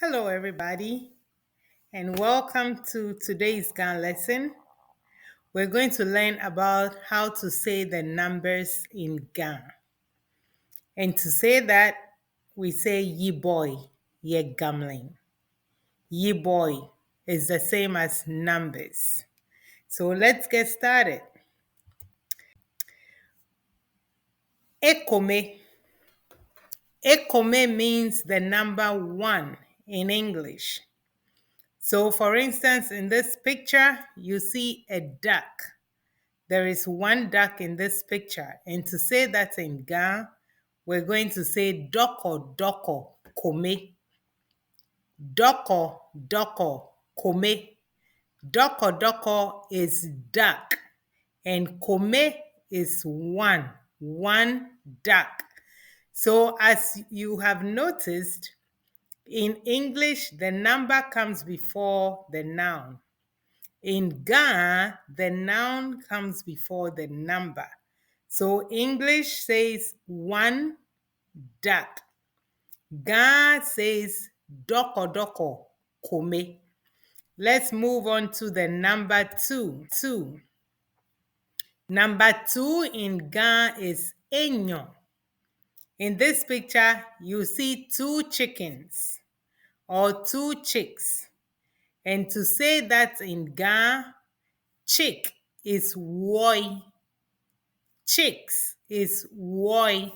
Hello, everybody, and welcome to today's Ga lesson. We're going to learn about how to say the numbers in Ga. And to say that, we say ye boy, ye gamling. Ye boy is the same as numbers. So let's get started. Ekome. Ekome means the number one in English. So, for instance, in this picture, you see a duck. There is one duck in this picture. And to say that in Ga, we're going to say doko doko kome. Doko doko kome. Doko doko is duck. And kome is one duck. So as you have noticed, in English, the number comes before the noun. In Ga, the noun comes before the number. So English says one duck. Ga says doko doko kome. Let's move on to the number two. Number two in Ga is enyo. In this picture, you see two chickens or two chicks. And to say that in Ga, chick is woi. Chicks is woi.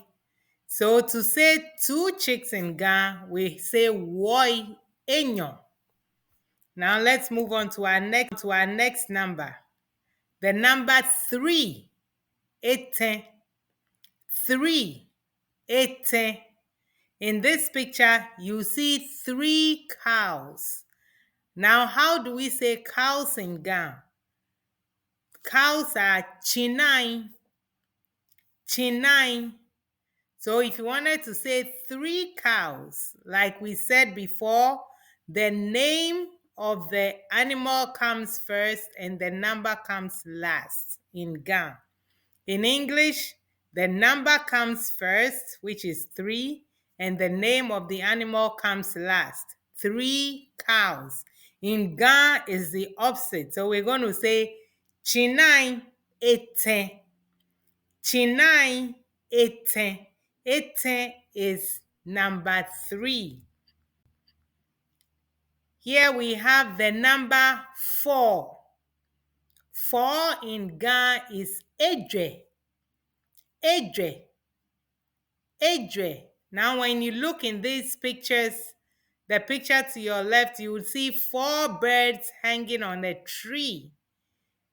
So to say two chicks in Ga, we say woi enyo. Now let's move on to our next number. The number three, eten. Three, eten. In this picture, you see three cows. Now, how do we say cows in Ga? Cows are chinai. Chinai. So if you wanted to say three cows, like we said before, the name of the animal comes first and the number comes last in Ga. In English, the number comes first, which is three, and the name of the animal comes last. Three cows. In Ga is the opposite. So we're going to say chinai eten. Chinai eten. Eten is number three. Here we have the number four. Four in Ga is edre. Edre. Edre. Now, when you look in these pictures, the picture to your left, you will see four birds hanging on a tree.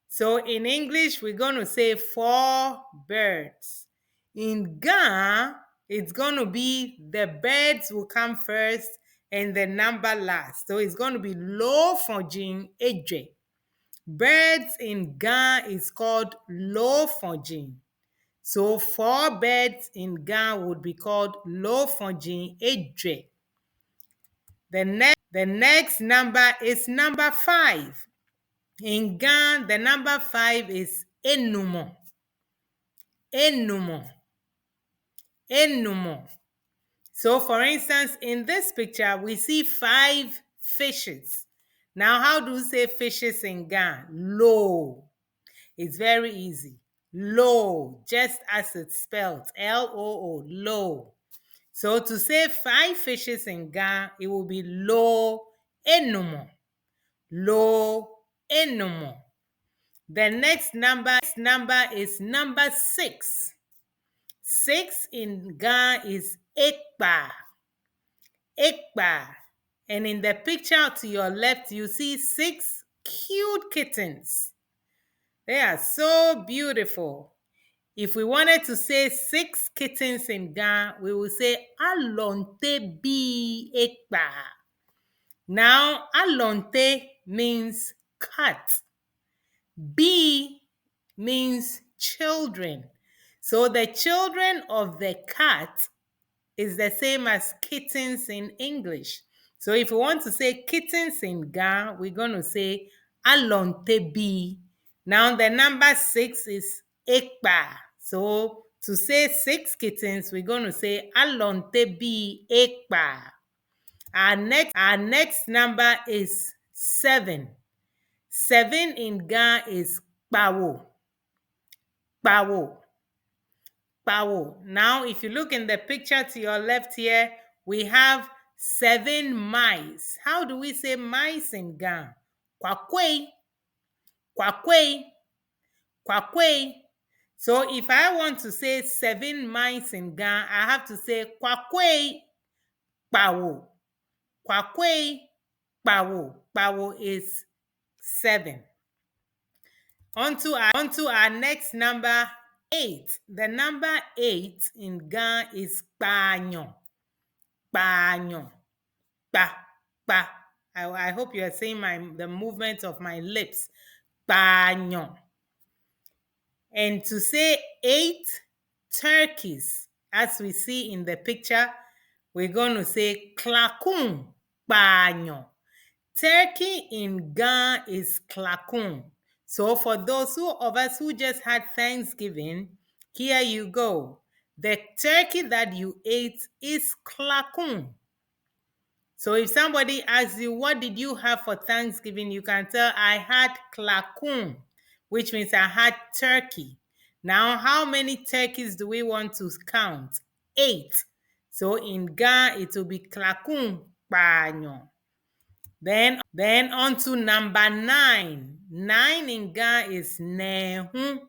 So in English, we're going to say four birds. In Ga, it's going to be the birds will come first and the number last. So it's going to be lo fonjin edre. Birds in Ga is called lo fonjin. So four birds in Ga would be called lo fonjin edre. The next number is number five. In Ga, the number five is enumo. Enumo. Enumo. So for instance, in this picture, we see five fishes. Now, how do we say fishes in Ga? Lo. It's very easy. Lo, just as it's spelled. L-O-O, lo. So to say five fishes in Ga, it will be lo enumo. Lo enumo. The next number is number six. Six in Ga is ekpa. Ekpa. And in the picture to your left, you see six cute kittens. They are so beautiful. If we wanted to say six kittens in Ga, we will say alonte bi ekpa. Now, alonte means cat. B means children. So the children of the cat is the same as kittens in English. So if we want to say kittens in Ga, we're going to say alonte bi. Now the number six is ekpa. So to say six kittens, we're going to say alonte bi ekpa. Our next number is 7. 7 in Ga is Bawo. Bawo. Bawo. Now, if you look in the picture to your left here, we have 7 mice. How do we say mice in Ga? Kwakwe. Kwakwe. Kwakwe. So if I want to say 7 mice in Ga, I have to say kwakwe. Bawo. Kwakwe. Bawo. Bawo is 7. On to our next number, 8. The number 8 in Ga is Panyo. Panyo. Pa. Pa. I hope you are seeing the movement of my lips. Panyo. And to say 8 turkeys, as we see in the picture, we're going to say Klakun Panyo. Turkey in Ga is Klakun. So for those of us who just had Thanksgiving, here you go. The turkey that you ate is Klakun. So if somebody asks you, what did you have for Thanksgiving? You can tell, I had Klakun, which means I had turkey. Now, how many turkeys do we want to count? 8. So in Ga, it will be Klakun Panyo. Then on to number 9. 9 in Ga is Nehu.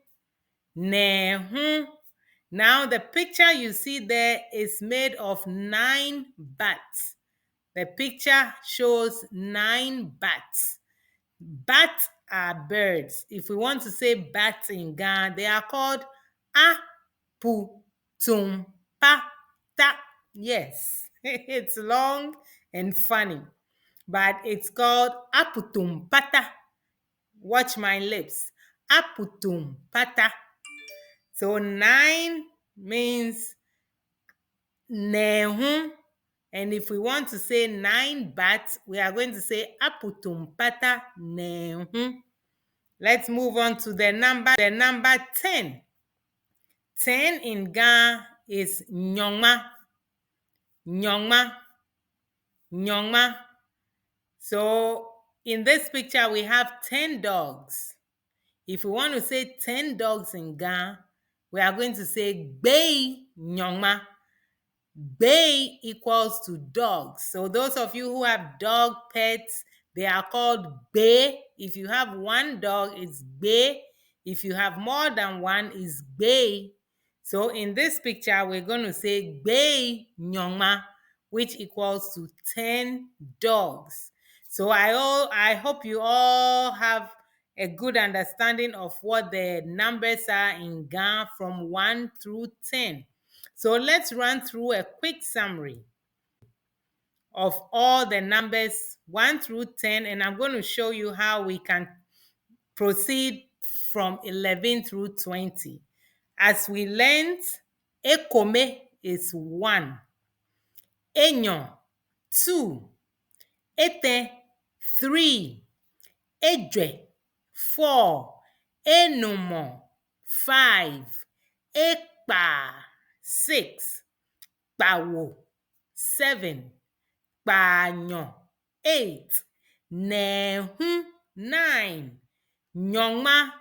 Nehu. Now the picture you see there is made of 9 bats. The picture shows 9 bats. Bats are birds. If we want to say bats in Ga, they are called Aputumpata. Yes, it's long and funny, but it's called Aputumpata. Watch my lips. Aputumpata. So 9 means Nehu. And if we want to say 9 bats, we are going to say Aputumpata Nehu. Let's move on to the number 10. 10 in Ga is Nyongma. Nyongma. Nyongma. So in this picture, we have 10 dogs. If we want to say 10 dogs in Ga, we are going to say Bei Nyongma. Bei equals to dogs. So those of you who have dog pets, they are called Bei. If you have one dog, it's Bei. If you have more than one, it's Bei. So in this picture, we're going to say Bei Nyongma, which equals to 10 dogs. So I hope you all have a good understanding of what the numbers are in Ga from 1 through 10. So let's run through a quick summary of all the numbers 1 through 10, and I'm going to show you how we can proceed from 11 through 20. As we learned, Ekome is 1, Enyo 2, Ete 3, Edwe 4, Enumo 5, Ekpa 6, Bawo 7, Panyo 8, Nehu 9, Nyongma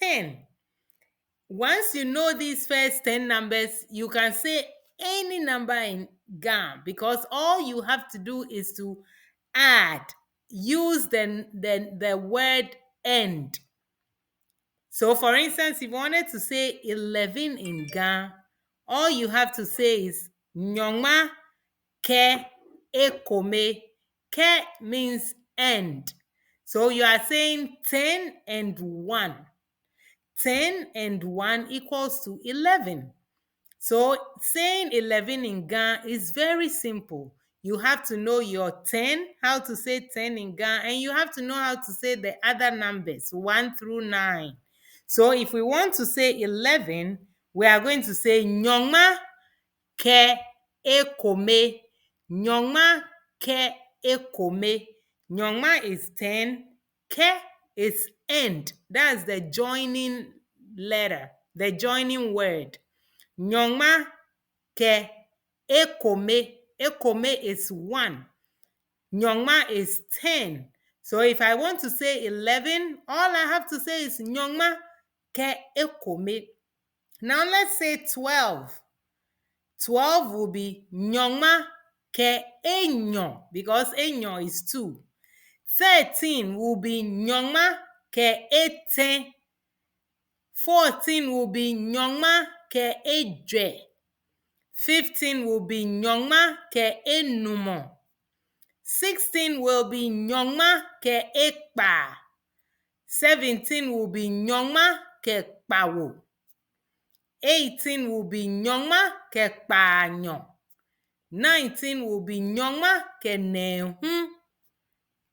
10. Once you know these first 10 numbers, you can say any number in Ga, because all you have to do is to add, use the word end. So for instance, if you wanted to say 11 in Ga, all you have to say is Nyongma Ke Ekome. Ke means end. So you are saying 10 and 1. 10 and 1 equals to 11. So saying 11 in Ga is very simple. You have to know your 10, how to say 10 in Ga, and you have to know how to say the other numbers, 1 through 9. So if we want to say 11, we are going to say Nyongma Ke Ekome. Nyongma Ke Ekome. Nyongma is 10. Ke is end. That's the joining letter, the joining word. Nyongma Ke Ekome. Ekome is 1. Nyongma is 10. So if I want to say 11, all I have to say is Nyongma ke ekome. Now let's say 12. 12 will be Nyongma ke enyo, because enyo is 2. 13 will be Nyongma ke eten. 14 will be Nyongma ke ejwe. 15 will be Nyongma ke enumo. 16 will be Nyongma ke ekpa. 17 will be Nyongma ke kpawo. 18 will be Nyongma ke kpanyo. 19 will be Nyongma ke nehu.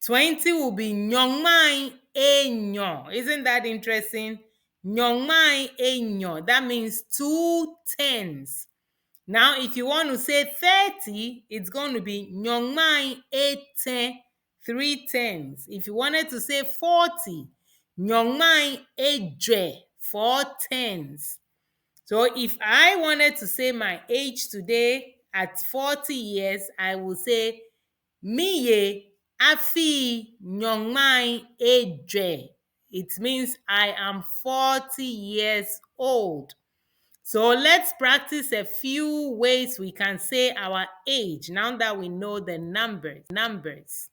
20 will be Nyongma enyo. Isn't that interesting? Nyongma enyo. That means 2 tens. Now, if you want to say 30, it's going to be Nyongma eten, 3 tens. If you wanted to say 40, Nyongma ejwe, 4 tens. So if I wanted to say my age today at 40 years, I will say Miye afi Nyongma ejwe. It means I am 40 years old. So let's practice a few ways we can say our age now that we know the numbers.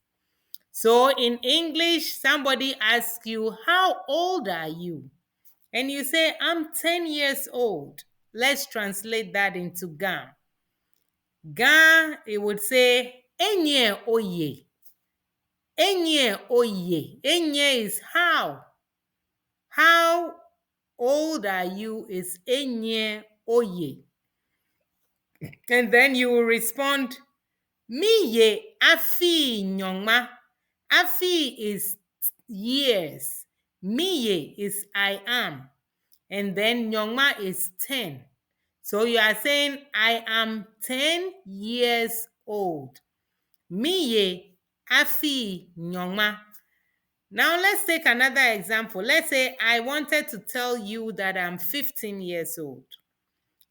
So in English, somebody asks you, how old are you? And you say, I'm 10 years old. Let's translate that into Ga. Ga, it would say, Enye oye. Enye oye. Enye is how. How old are you is Enye oye. And then you will respond, Miye afi Nyongma. Afi is years. Miye is I am. And then Nyongma is 10. So you are saying, I am 10 years old. Miye afi Nyongma. Now let's take another example. Let's say I wanted to tell you that I'm 15 years old.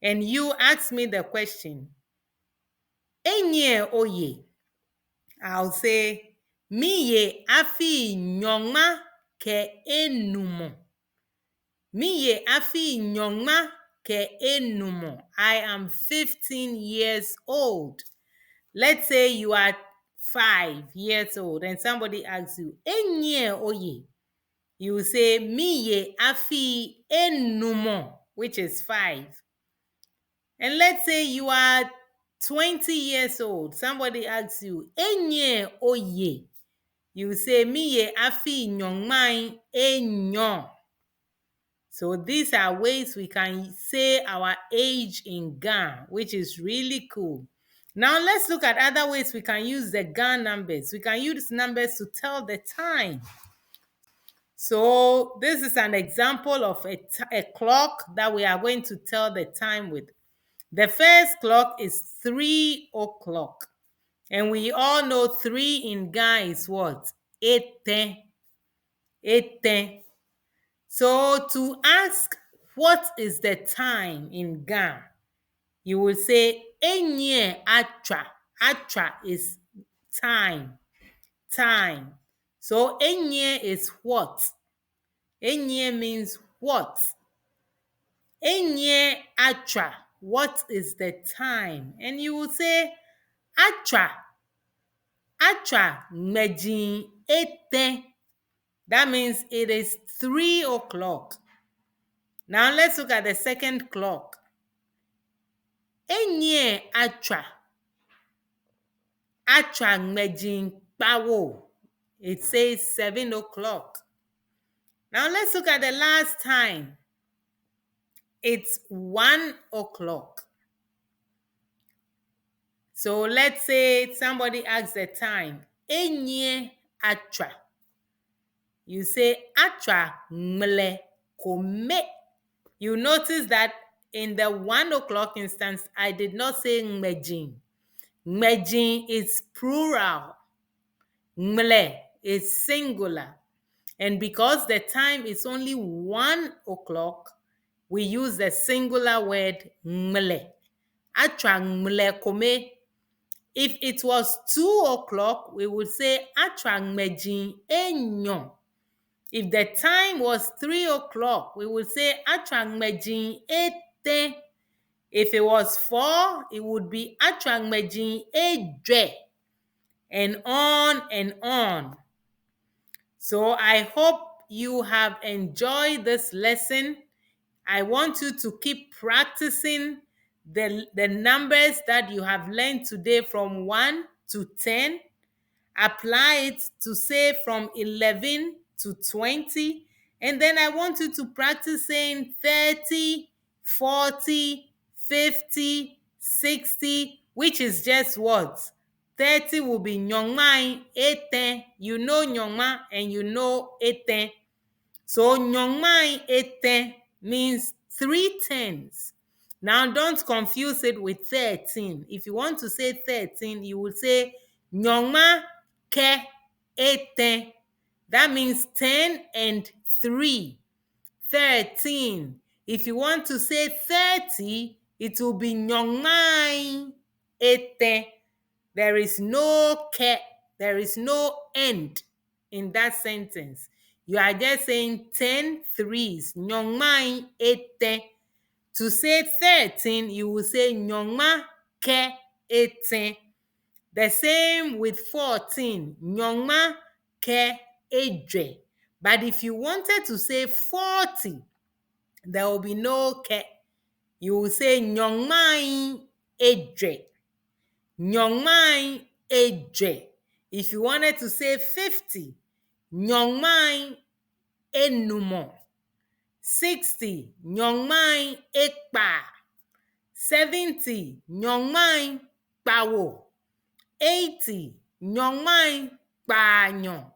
And you ask me the question, Enye oye. I'll say, Miye afi Nyongma ke enumo. Miye afi Nyongma ke enumo. I am 15 years old. Let's say you are 5 years old and somebody asks you, Enye oye. You will say, Miye afi enumo, which is 5. And let's say you are 20 years old. Somebody asks you, Enye oye. You say, Miye afi Nyongma enyo. So these are ways we can say our age in Ga, which is really cool. Now let's look at other ways we can use the Ga numbers. We can use numbers to tell the time. So this is an example of a clock that we are going to tell the time with. The first clock is 3 o'clock. And we all know 3 in Ga is what? 8. So to ask what is the time in Ga, you will say Enye atra. Atra is time. So Enye is what? Enye means what? Enye atra. What is the time? And you will say atra. Atra mejin 8. That means it is 3 o'clock. Now let's look at the second clock. Enye atra. Atra mejin pawo. It says 7 o'clock. Now let's look at the last time. It's 1 o'clock. So let's say somebody asks the time. Enye atra. You say atra mle kome. You notice that in the 1 o'clock instance, I did not say mejin. Mejin is plural. Mle is singular. And because the time is only 1 o'clock, we use the singular word mle. Atra mle kome. If it was 2 o'clock, we would say Atrangmejin enyon. If the time was 3 o'clock, we would say Atrangmejin ete. If it was 4, it would be Atrangmejin eje. And on and on. So I hope you have enjoyed this lesson. I want you to keep practicing the numbers that you have learned today from 1 to 10. Apply it to say from 11 to 20. And then I want you to practice saying 30, 40, 50, 60, which is just what? 30 will be nyongma eten. You know nyongma and you know eten. So nyongma eten means 3 tens. Now don't confuse it with 13. If you want to say 13, you would say nyongma ke eten. That means 10 and 3. 13. If you want to say 30, it will be nyongma eten. There is no ke, there is no end in that sentence. You are just saying 10 threes. Nyongma eten. To say 13, you will say nyongma ke eten. The same with 14. Nyongma ke eje. But if you wanted to say 40, there will be no ke. You will say nyongma eje. Nyongma eje. If you wanted to say 50, nyongma enumo. 60, nyongma ekpa. 70, nyongma pawo. 80, nyongma panyo.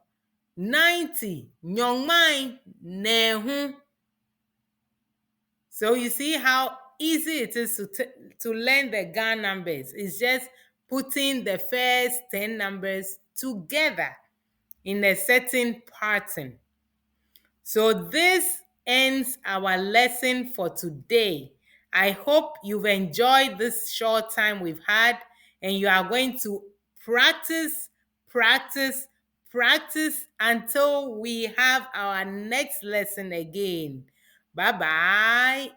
90, nyongma nehu. So you see how easy it is to learn the Ga numbers. It's just putting the first 10 numbers together in a certain pattern. So this ends our lesson for today. I hope you've enjoyed this short time we've had, and you are going to practice, practice, practice until we have our next lesson again. Bye-bye.